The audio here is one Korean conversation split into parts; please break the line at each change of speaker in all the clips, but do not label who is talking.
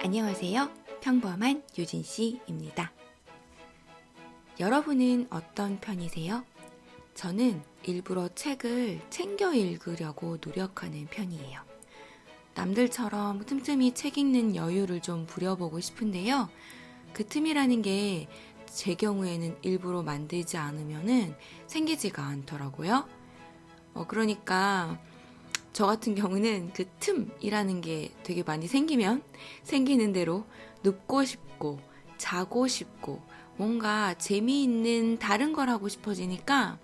안녕하세요. 평범한 유진씨입니다. 여러분은 어떤 편이세요? 저는 일부러 책을 챙겨 읽으려고 노력하는 편이에요. 남들처럼 틈틈이 책 읽는 여유를 좀 부려보고 싶은데요. 그 틈이라는 게 제 경우에는 일부러 만들지 않으면은 생기지가 않더라고요. 그러니까 저 같은 경우는 그 틈이라는 게 되게 많이 생기면 생기는 대로 눕고 싶고 자고 싶고 뭔가 재미있는 다른 걸 하고 싶어지니까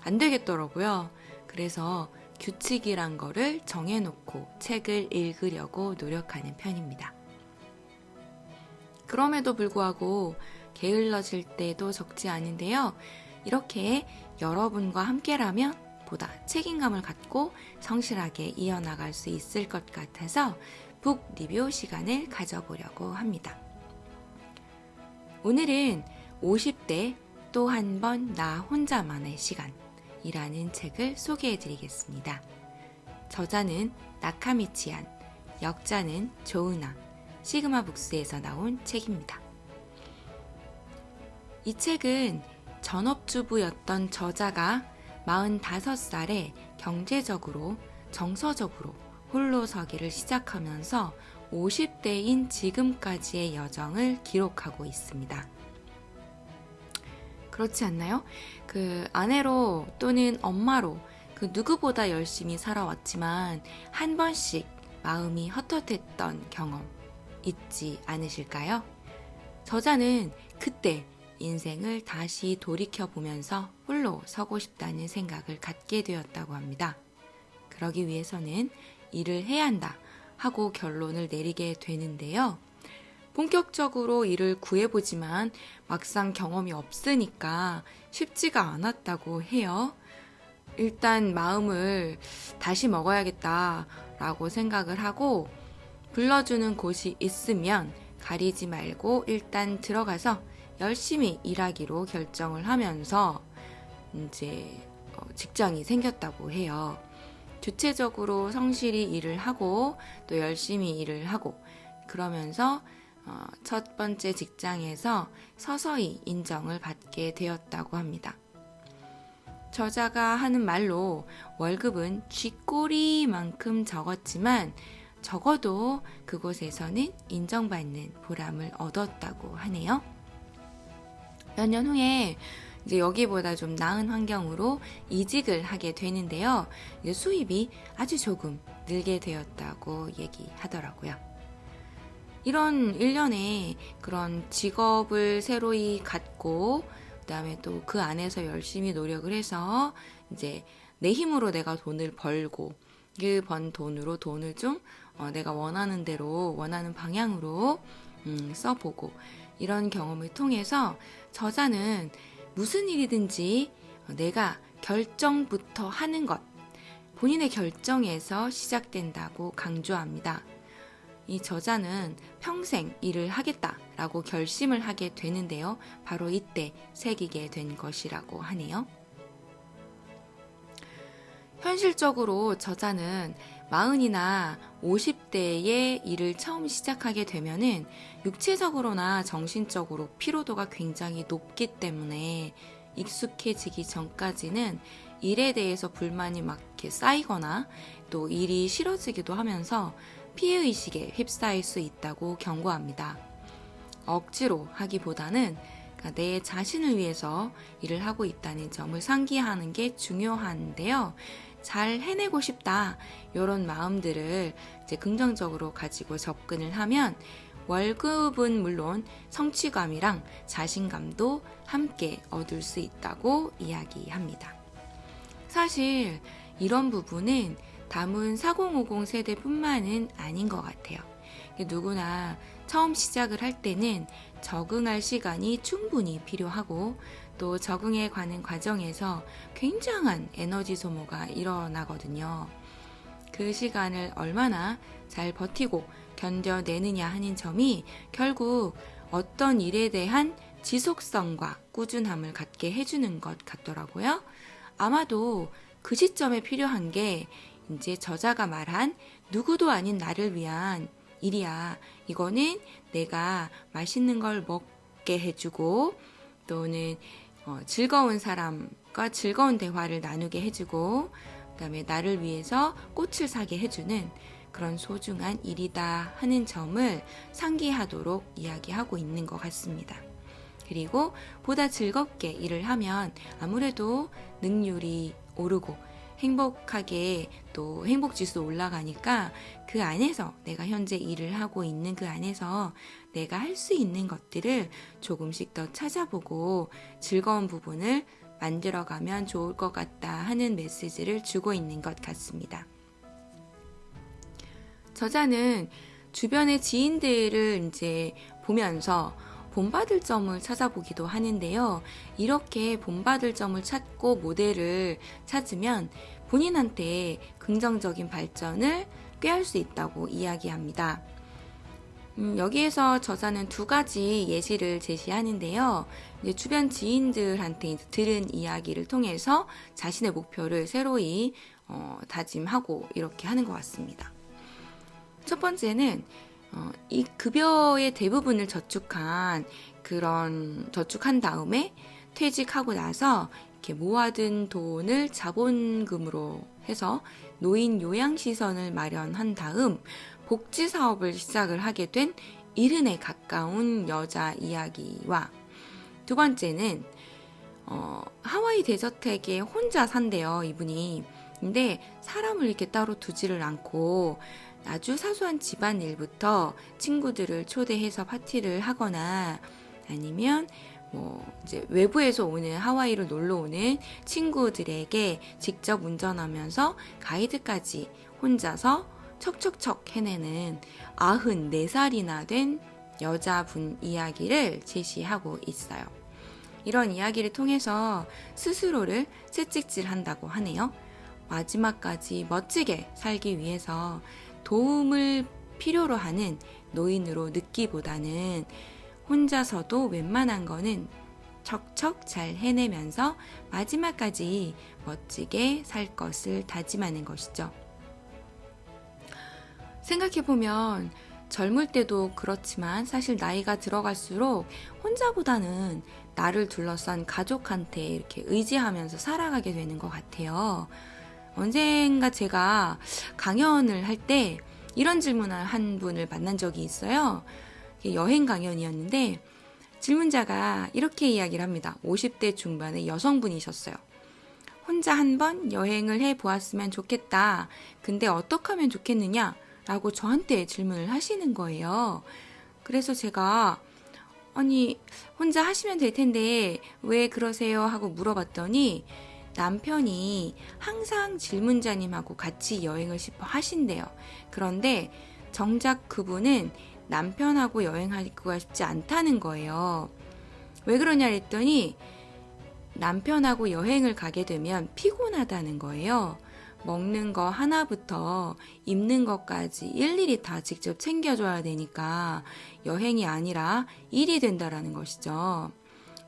안 되겠더라고요. 그래서 규칙이란 거를 정해놓고 책을 읽으려고 노력하는 편입니다. 그럼에도 불구하고 게을러질 때도 적지 않은데요. 이렇게 여러분과 함께라면 보다 책임감을 갖고 성실하게 이어나갈 수 있을 것 같아서 북 리뷰 시간을 가져보려고 합니다. 오늘은 50대 또 한 번 나 혼자만의 시간이라는 책을 소개해드리겠습니다. 저자는 나카미치안, 역자는 조은아, 시그마 북스에서 나온 책입니다. 이 책은 전업주부였던 저자가 45살에 경제적으로, 정서적으로 홀로 서기를 시작하면서 50대인 지금까지의 여정을 기록하고 있습니다. 그렇지 않나요? 아내로 또는 엄마로 누구보다 열심히 살아왔지만 한 번씩 마음이 헛헛했던 경험 있지 않으실까요? 저자는 그때 인생을 다시 돌이켜보면서 홀로 서고 싶다는 생각을 갖게 되었다고 합니다. 그러기 위해서는 일을 해야 한다 하고 결론을 내리게 되는데요. 본격적으로 일을 구해보지만 막상 경험이 없으니까 쉽지가 않았다고 해요. 일단 마음을 다시 먹어야겠다라고 생각을 하고 불러주는 곳이 있으면 가리지 말고 일단 들어가서 열심히 일하기로 결정을 하면서 이제 직장이 생겼다고 해요. 주체적으로 성실히 일을 하고 또 열심히 일을 하고 그러면서 첫 번째 직장에서 서서히 인정을 받게 되었다고 합니다. 저자가 하는 말로 월급은 쥐꼬리만큼 적었지만 적어도 그곳에서는 인정받는 보람을 얻었다고 하네요. 몇 년 후에 이제 여기보다 좀 나은 환경으로 이직을 하게 되는데요. 이제 수입이 아주 조금 늘게 되었다고 얘기하더라고요. 이런 일련의 그런 직업을 새로이 갖고 그다음에 또 그 안에서 열심히 노력을 해서 이제 내 힘으로 내가 돈을 벌고 그 번 돈으로 돈을 좀 내가 원하는 대로 원하는 방향으로 써보고 이런 경험을 통해서 저자는 무슨 일이든지 내가 결정부터 하는 것, 본인의 결정에서 시작된다고 강조합니다. 이 저자는 평생 일을 하겠다라고 결심을 하게 되는데요. 바로 이때 새기게 된 것이라고 하네요. 현실적으로 저자는 40이나 50대의 일을 처음 시작하게 되면은 육체적으로나 정신적으로 피로도가 굉장히 높기 때문에 익숙해지기 전까지는 일에 대해서 불만이 막 이렇게 쌓이거나 또 일이 싫어지기도 하면서 피해의식에 휩싸일 수 있다고 경고합니다. 억지로 하기보다는 내 자신을 위해서 일을 하고 있다는 점을 상기하는 게 중요한데요. 잘 해내고 싶다 이런 마음들을 이제 긍정적으로 가지고 접근을 하면 월급은 물론 성취감이랑 자신감도 함께 얻을 수 있다고 이야기합니다. 사실 이런 부분은 담은 4050 세대뿐만은 아닌 것 같아요. 누구나 처음 시작을 할 때는 적응할 시간이 충분히 필요하고 또 적응해 가는 과정에서 굉장한 에너지 소모가 일어나거든요. 그 시간을 얼마나 잘 버티고 견뎌내느냐 하는 점이 결국 어떤 일에 대한 지속성과 꾸준함을 갖게 해주는 것 같더라고요. 아마도 그 시점에 필요한 게 이제 저자가 말한 누구도 아닌 나를 위한 일이야. 이거는 내가 맛있는 걸 먹게 해주고 또는 즐거운 사람과 즐거운 대화를 나누게 해주고 그다음에 나를 위해서 꽃을 사게 해주는 그런 소중한 일이다 하는 점을 상기하도록 이야기하고 있는 것 같습니다. 그리고 보다 즐겁게 일을 하면 아무래도 능률이 오르고 행복하게 또 행복지수 올라가니까 그 안에서 내가 현재 일을 하고 있는 그 안에서 내가 할 수 있는 것들을 조금씩 더 찾아보고 즐거운 부분을 만들어가면 좋을 것 같다 하는 메시지를 주고 있는 것 같습니다. 저자는 주변의 지인들을 이제 보면서 본받을 점을 찾아보기도 하는데요. 이렇게 본받을 점을 찾고 모델을 찾으면 본인한테 긍정적인 발전을 꾀할 수 있다고 이야기합니다. 여기에서 저자는 2가지 예시를 제시하는데요. 이제 주변 지인들한테 이제 들은 이야기를 통해서 자신의 목표를 새로이 다짐하고 이렇게 하는 것 같습니다. 첫 번째는 이 급여의 대부분을 저축한 다음에 퇴직하고 나서 이렇게 모아둔 돈을 자본금으로 해서 노인 요양시설을 마련한 다음 복지 사업을 시작을 하게 된 70에 가까운 여자 이야기와 2번째는 하와이 데저택에 혼자 산대요, 이분이. 근데 사람을 이렇게 따로 두지를 않고 아주 사소한 집안일부터 친구들을 초대해서 파티를 하거나 아니면 이제 외부에서 오는 하와이로 놀러 오는 친구들에게 직접 운전하면서 가이드까지 혼자서 척척척 해내는 94살이나 된 여자분 이야기를 제시하고 있어요. 이런 이야기를 통해서 스스로를 채찍질한다고 하네요. 마지막까지 멋지게 살기 위해서 도움을 필요로 하는 노인으로 느끼보다는 혼자서도 웬만한 거는 척척 잘 해내면서 마지막까지 멋지게 살 것을 다짐하는 것이죠. 생각해보면 젊을 때도 그렇지만 사실 나이가 들어갈수록 혼자보다는 나를 둘러싼 가족한테 이렇게 의지하면서 살아가게 되는 것 같아요. 언젠가 제가 강연을 할 때 이런 질문을 한 분을 만난 적이 있어요. 여행 강연이었는데 질문자가 이렇게 이야기를 합니다. 50대 중반의 여성분이셨어요. 혼자 한번 여행을 해보았으면 좋겠다. 근데 어떻게 하면 좋겠느냐? 라고 저한테 질문을 하시는 거예요. 그래서 제가 아니 혼자 하시면 될 텐데 왜 그러세요? 하고 물어봤더니 남편이 항상 질문자님하고 같이 여행을 싶어 하신대요. 그런데 정작 그분은 남편하고 여행하기가 쉽지 않다는 거예요. 왜 그러냐 했더니 남편하고 여행을 가게 되면 피곤하다는 거예요. 먹는 거 하나부터 입는 것까지 일일이 다 직접 챙겨줘야 되니까 여행이 아니라 일이 된다라는 것이죠.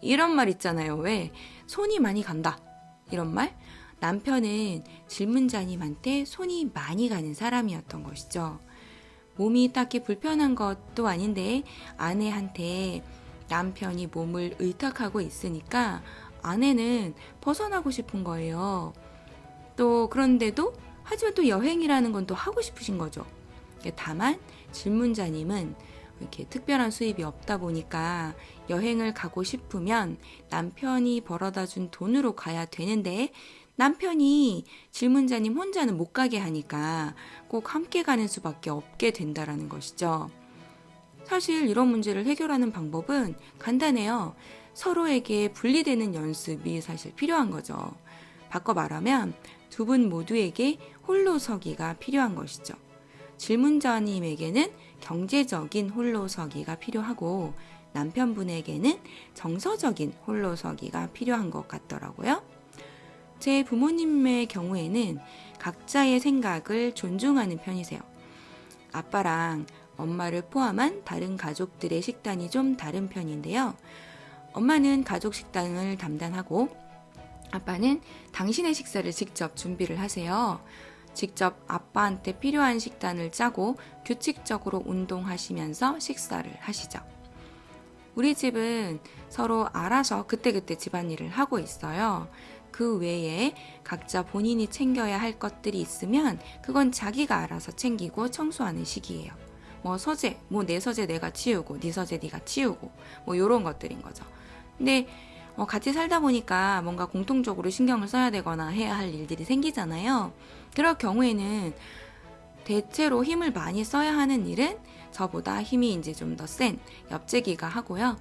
이런 말 있잖아요. 왜? 손이 많이 간다. 이런 말? 남편은 질문자님한테 손이 많이 가는 사람이었던 것이죠. 몸이 딱히 불편한 것도 아닌데 아내한테 남편이 몸을 의탁하고 있으니까 아내는 벗어나고 싶은 거예요. 또 그런데도 하지만 또 여행이라는 건 또 하고 싶으신 거죠. 다만 질문자님은 이렇게 특별한 수입이 없다 보니까 여행을 가고 싶으면 남편이 벌어다 준 돈으로 가야 되는데 남편이 질문자님 혼자는 못 가게 하니까 꼭 함께 가는 수밖에 없게 된다라는 것이죠. 사실 이런 문제를 해결하는 방법은 간단해요. 서로에게 분리되는 연습이 사실 필요한 거죠. 바꿔 말하면 2분 모두에게 홀로서기가 필요한 것이죠. 질문자님에게는 경제적인 홀로서기가 필요하고 남편분에게는 정서적인 홀로서기가 필요한 것 같더라고요. 제 부모님의 경우에는 각자의 생각을 존중하는 편이세요. 아빠랑 엄마를 포함한 다른 가족들의 식단이 좀 다른 편인데요. 엄마는 가족 식단을 담당하고 아빠는 당신의 식사를 직접 준비를 하세요. 직접 아빠한테 필요한 식단을 짜고 규칙적으로 운동하시면서 식사를 하시죠. 우리 집은 서로 알아서 그때그때 집안일을 하고 있어요. 그 외에 각자 본인이 챙겨야 할 것들이 있으면 그건 자기가 알아서 챙기고 청소하는 시기예요. 뭐 서재, 내 서재 내가 치우고 네 서재 네가 치우고 요런 것들인 거죠. 근데 같이 살다 보니까 뭔가 공통적으로 신경을 써야 되거나 해야 할 일들이 생기잖아요. 그럴 경우에는 대체로 힘을 많이 써야 하는 일은 저보다 힘이 이제 좀 더 센 옆제기가 하고요.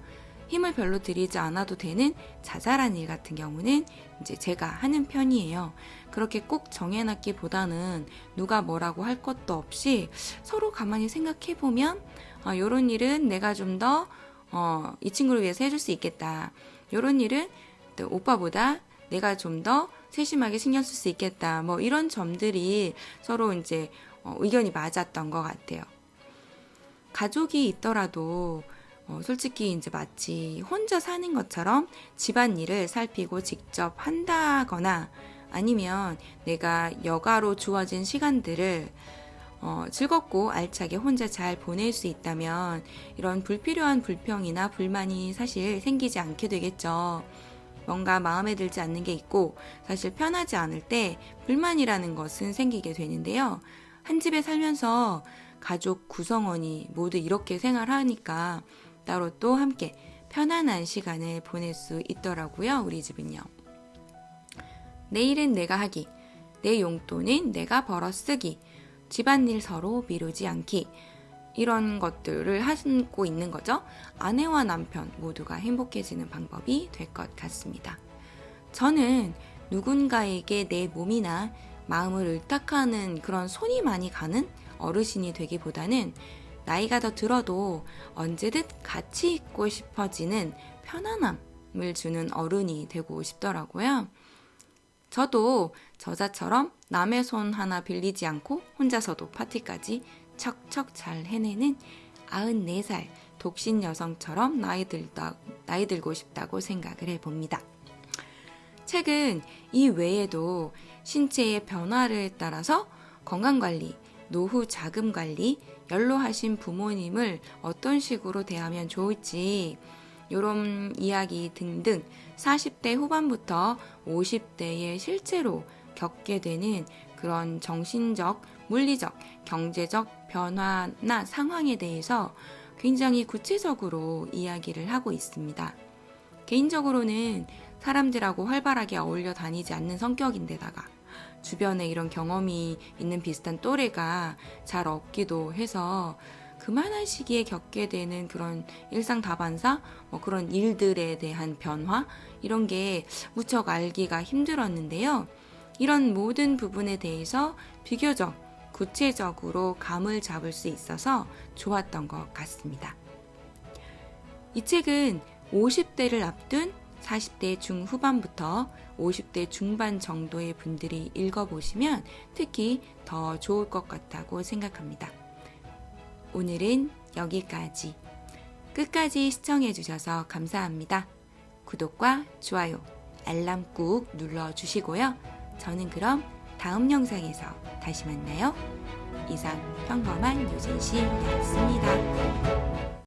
힘을 별로 들이지 않아도 되는 자잘한 일 같은 경우는 이제 제가 하는 편이에요. 그렇게 꼭 정해놨기보다는 누가 뭐라고 할 것도 없이 서로 가만히 생각해보면 요런 일은 내가 좀 더 이 친구를 위해서 해줄 수 있겠다. 요런 일은 또 오빠보다 내가 좀 더 세심하게 신경 쓸 수 있겠다. 이런 점들이 서로 이제 의견이 맞았던 것 같아요. 가족이 있더라도 솔직히 이제 마치 혼자 사는 것처럼 집안일을 살피고 직접 한다거나 아니면 내가 여가로 주어진 시간들을 즐겁고 알차게 혼자 잘 보낼 수 있다면 이런 불필요한 불평이나 불만이 사실 생기지 않게 되겠죠. 뭔가 마음에 들지 않는 게 있고 사실 편하지 않을 때 불만이라는 것은 생기게 되는데요. 한 집에 살면서 가족 구성원이 모두 이렇게 생활하니까 따로 또 함께 편안한 시간을 보낼 수 있더라고요. 우리 집은요. 내 일은 내가 하기, 내 용돈은 내가 벌어 쓰기, 집안일 서로 미루지 않기, 이런 것들을 하고 있는 거죠. 아내와 남편 모두가 행복해지는 방법이 될 것 같습니다. 저는 누군가에게 내 몸이나 마음을 의탁하는 그런 손이 많이 가는 어르신이 되기보다는 나이가 더 들어도 언제든 같이 있고 싶어지는 편안함을 주는 어른이 되고 싶더라고요. 저도 저자처럼 남의 손 하나 빌리지 않고 혼자서도 파티까지 척척 잘 해내는 94살 독신 여성처럼 나이 들고 싶다고 생각을 해봅니다. 책은 이 외에도 신체의 변화를 따라서 건강관리, 노후 자금관리, 연로하신 부모님을 어떤 식으로 대하면 좋을지 이런 이야기 등등 40대 후반부터 50대에 실제로 겪게 되는 그런 정신적, 물리적, 경제적 변화나 상황에 대해서 굉장히 구체적으로 이야기를 하고 있습니다. 개인적으로는 사람들하고 활발하게 어울려 다니지 않는 성격인데다가 주변에 이런 경험이 있는 비슷한 또래가 잘 없기도 해서 그만한 시기에 겪게 되는 그런 일상다반사, 그런 일들에 대한 변화 이런 게 무척 알기가 힘들었는데요. 이런 모든 부분에 대해서 비교적 구체적으로 감을 잡을 수 있어서 좋았던 것 같습니다. 이 책은 50대를 앞둔 40대 중후반부터 50대 중반 정도의 분들이 읽어보시면 특히 더 좋을 것 같다고 생각합니다. 오늘은 여기까지. 끝까지 시청해주셔서 감사합니다. 구독과 좋아요, 알람 꾹 눌러주시고요. 저는 그럼 다음 영상에서 다시 만나요. 이상 평범한 유진씨였습니다.